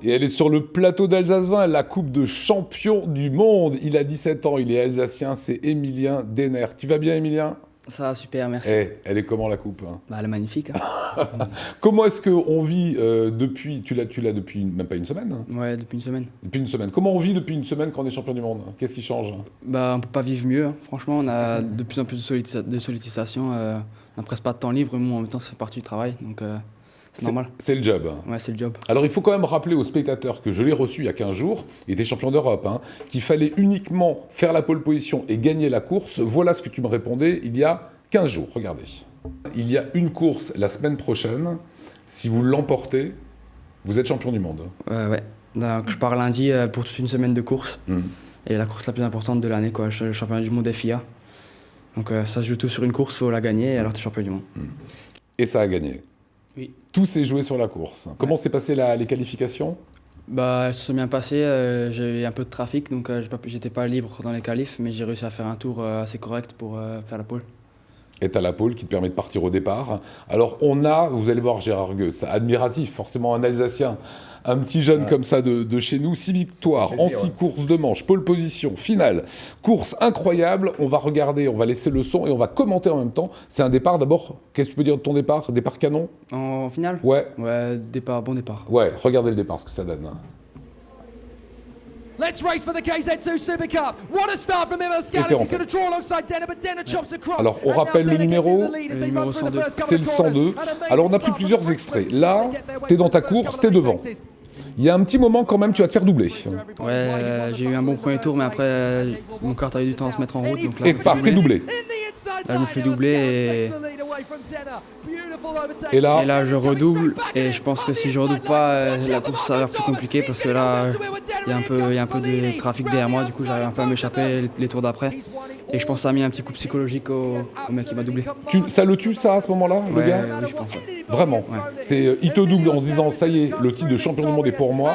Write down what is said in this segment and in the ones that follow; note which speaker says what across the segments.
Speaker 1: Et elle est sur le plateau d'Alsace-Vin, la coupe de champion du monde. Il a 17 ans, il est alsacien, c'est Emilien Denner. Tu vas bien, Emilien ?
Speaker 2: Ça va super, merci.
Speaker 1: Elle est comment la coupe ?
Speaker 2: Bah, elle est magnifique.
Speaker 1: Comment est-ce qu'on vit depuis... Tu l'as depuis même pas une semaine ?
Speaker 2: Ouais, depuis une semaine.
Speaker 1: Depuis une semaine. Comment on vit depuis une semaine quand on est champion du monde ? Qu'est-ce qui change ?
Speaker 2: Bah, on peut pas vivre mieux. Franchement, on a de plus en plus de sollicitation. On n'a presque pas de temps libre, mais en même temps, ça fait partie du travail. Donc, c'est normal.
Speaker 1: C'est le job.
Speaker 2: Ouais, c'est le job.
Speaker 1: Alors, il faut quand même rappeler aux spectateurs que je l'ai reçu il y a 15 jours, il était champion d'Europe, qu'il fallait uniquement faire la pole position et gagner la course. Voilà ce que tu me répondais il y a 15 jours. Regardez. Il y a une course la semaine prochaine. Si vous l'emportez, vous êtes champion du monde.
Speaker 2: Ouais. Donc, je pars lundi pour toute une semaine de course. Et la course la plus importante de l'année, quoi. Le championnat du monde FIA. Donc, ça se joue tout sur une course, il faut la gagner, et alors tu es champion du monde.
Speaker 1: Et ça a gagné.
Speaker 2: Oui.
Speaker 1: Tout s'est joué sur la course. Comment s'est passé les qualifications ?
Speaker 2: Bah, elles se sont bien passées. J'ai eu un peu de trafic, donc j'étais pas libre dans les qualifs, mais j'ai réussi à faire un tour assez correct pour faire la pole.
Speaker 1: Et t'as la pole qui te permet de partir au départ. Alors vous allez voir Gérard Goetz, admiratif, forcément un Alsacien, un petit jeune comme ça de chez nous, 6 victoires en 6 courses de manche, pole position, finale, course incroyable. On va regarder, on va laisser le son et on va commenter en même temps. C'est un départ d'abord, qu'est-ce que tu peux dire de ton départ ? Départ canon ?
Speaker 2: En finale ?
Speaker 1: Ouais.
Speaker 2: Ouais, bon départ.
Speaker 1: Ouais, regardez le départ, ce que ça donne.
Speaker 3: Let's race for the KZ2 Super Cup. What a start from Emil Scalise. He's going to draw alongside Denner, but Denner chops across.
Speaker 1: Alors, on rappelle le numéro, c'est le 102. Alors, on a pris plusieurs extraits. Là, t'es dans ta course, t'es devant. Il y a un petit moment quand même, tu vas te faire doubler.
Speaker 2: Ouais, j'ai eu un bon premier tour, mais après, mon kart a eu du temps à se mettre en route. Donc là,
Speaker 1: et paf, t'es doublé.
Speaker 2: Là, je me fais doubler
Speaker 1: et
Speaker 2: là, je redouble. Et je pense que si je redouble pas, la course ça a l'air plus compliquée parce que là, il y a un peu de trafic derrière moi. Du coup, j'arrive un peu à m'échapper les tours d'après. Et je pense que ça a mis un petit coup psychologique au mec qui m'a doublé.
Speaker 1: Ça le tue, ça, à ce moment-là, le gars ?
Speaker 2: Oui, je pense. Ouais.
Speaker 1: Vraiment. Ouais. Il te double en se disant, ça y est, le titre de champion du monde est pour moi.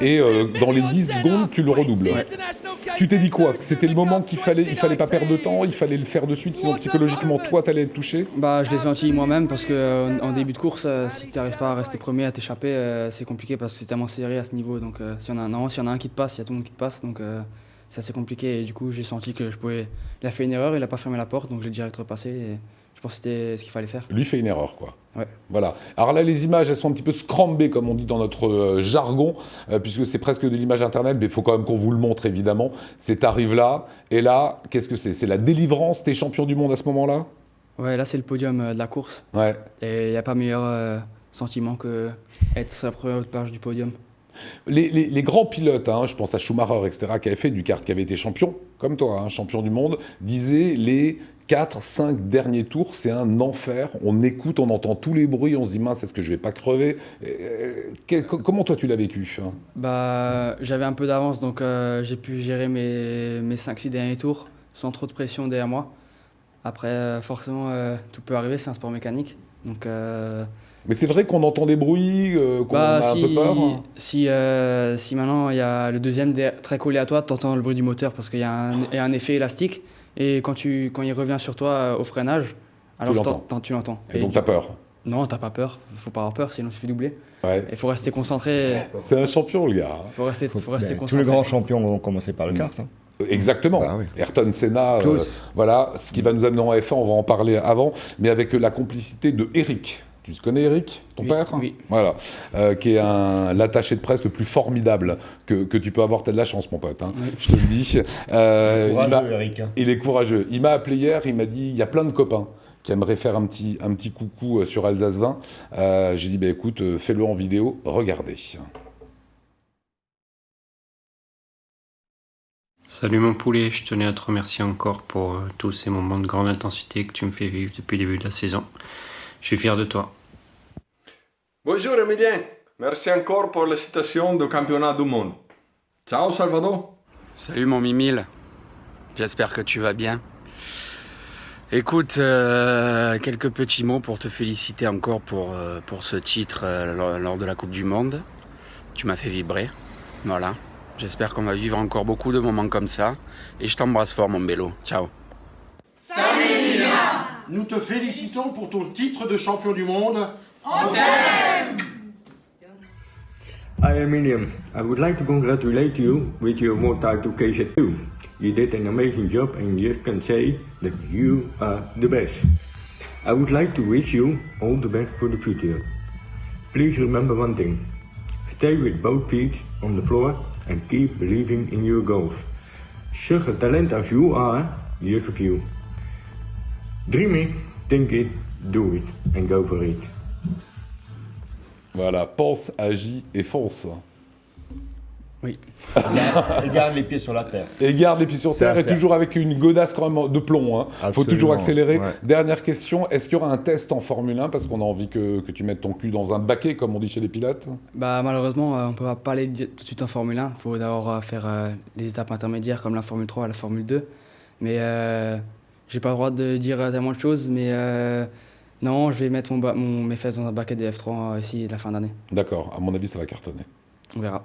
Speaker 1: Et dans les 10 secondes, tu le redoubles. Ouais. Tu t'es dit quoi ? C'était le moment il fallait pas perdre de temps, il fallait le faire de suite, sinon psychologiquement, toi, t'allais être touché ?
Speaker 2: Bah, je l'ai senti moi-même parce qu'en début de course, si tu n'arrives pas à rester premier, à t'échapper, c'est compliqué parce que c'est tellement serré à ce niveau. Donc, s'il y en a un qui te passe, il y a tout le monde qui te passe. Donc, c'est assez compliqué. Et du coup, j'ai senti que il a fait une erreur, il n'a pas fermé la porte, donc j'ai direct repassé. Et je pense que c'était ce qu'il fallait faire.
Speaker 1: Lui fait une erreur, quoi.
Speaker 2: Ouais.
Speaker 1: Voilà. Alors là, les images, elles sont un petit peu scrambées, comme on dit dans notre jargon, puisque c'est presque de l'image internet, mais il faut quand même qu'on vous le montre, évidemment. C'est arrive là, et là, qu'est-ce que c'est ? C'est la délivrance, t'es champion du monde à ce moment-là ?
Speaker 2: Ouais, là, c'est le podium de la course.
Speaker 1: Ouais.
Speaker 2: Et il n'y a pas meilleur sentiment que être sur la première page du podium.
Speaker 1: Les grands pilotes, je pense à Schumacher, etc., qui avaient fait du kart, qui avaient été champions, comme toi, champion du monde, disaient les 4-5 derniers tours, c'est un enfer. On écoute, on entend tous les bruits, on se dit mince, est-ce que je vais pas crever ? Comment toi tu l'as vécu ?
Speaker 2: Bah, j'avais un peu d'avance, donc j'ai pu gérer mes 5-6 derniers tours sans trop de pression derrière moi. Après, forcément, tout peut arriver, c'est un sport mécanique. Donc,
Speaker 1: mais c'est vrai qu'on entend des bruits, qu'on a un peu peur.
Speaker 2: Si maintenant il y a le deuxième très collé à toi, tu entends le bruit du moteur parce qu'il y a un effet élastique. Et quand il revient sur toi au freinage, alors tu l'entends.
Speaker 1: Et donc tu as peur ?
Speaker 2: Non, t'as pas peur. Faut pas avoir peur, sinon tu fais doubler.
Speaker 1: Ouais.
Speaker 2: Il faut rester concentré.
Speaker 1: C'est un champion, le gars.
Speaker 2: Faut rester concentré.
Speaker 4: Tous les grands champions vont commencer par le kart.
Speaker 1: Exactement.
Speaker 4: Bah, oui.
Speaker 1: Ayrton Senna, voilà, ce qui va nous amener en F1, on va en parler avant, mais avec la complicité de Eric. Tu connais Eric, ton père ?
Speaker 2: Oui.
Speaker 1: Voilà, qui est l'attaché de presse le plus formidable que tu peux avoir. T'as de la chance, mon pote,
Speaker 2: Oui.
Speaker 1: je te le dis.
Speaker 4: Courageux, Eric.
Speaker 1: Il est courageux. Il m'a appelé hier, il m'a dit, il y a plein de copains qui aimeraient faire un petit coucou sur Alsace-Vin. J'ai dit, écoute, fais-le en vidéo, regardez.
Speaker 5: Salut mon poulet, je tenais à te remercier encore pour tous ces moments de grande intensité que tu me fais vivre depuis le début de la saison. Je suis fier de toi.
Speaker 6: Bonjour Emilien, merci encore pour la citation du championnat du monde. Ciao Salvador.
Speaker 7: Salut mon Mimile, j'espère que tu vas bien. Écoute, quelques petits mots pour te féliciter encore pour ce titre lors de la Coupe du Monde. Tu m'as fait vibrer, voilà. J'espère qu'on va vivre encore beaucoup de moments comme ça. Et je t'embrasse fort mon bélo, ciao.
Speaker 8: Salut Emilien. Nous te félicitons pour ton titre de champion du monde. On t'aime.
Speaker 9: Hi Emilian, I would like to congratulate you with your world title KZ2. You did an amazing job and just can say that you are the best. I would like to wish you all the best for the future. Please remember one thing. Stay with both feet on the floor and keep believing in your goals. Such a talent as you are, just a few. Dream it, think it, do it and go for it.
Speaker 1: Voilà, pense, agis et fonce.
Speaker 2: Oui.
Speaker 4: Et garde les pieds sur la terre.
Speaker 1: Et garde les pieds sur terre, et toujours avec une godasse quand même de plomb. Il faut toujours accélérer. Ouais. Dernière question, est-ce qu'il y aura un test en Formule 1 parce qu'on a envie que tu mettes ton cul dans un baquet, comme on dit chez les pilotes?
Speaker 2: Malheureusement, on ne peut pas aller tout de suite en Formule 1. Il faut d'abord faire les étapes intermédiaires comme la Formule 3 et la Formule 2. Mais j'ai pas le droit de dire tellement de choses, mais non, je vais mettre mes fesses dans un baquet des F3 ici la fin d'année.
Speaker 1: D'accord, à mon avis ça va cartonner.
Speaker 2: On verra.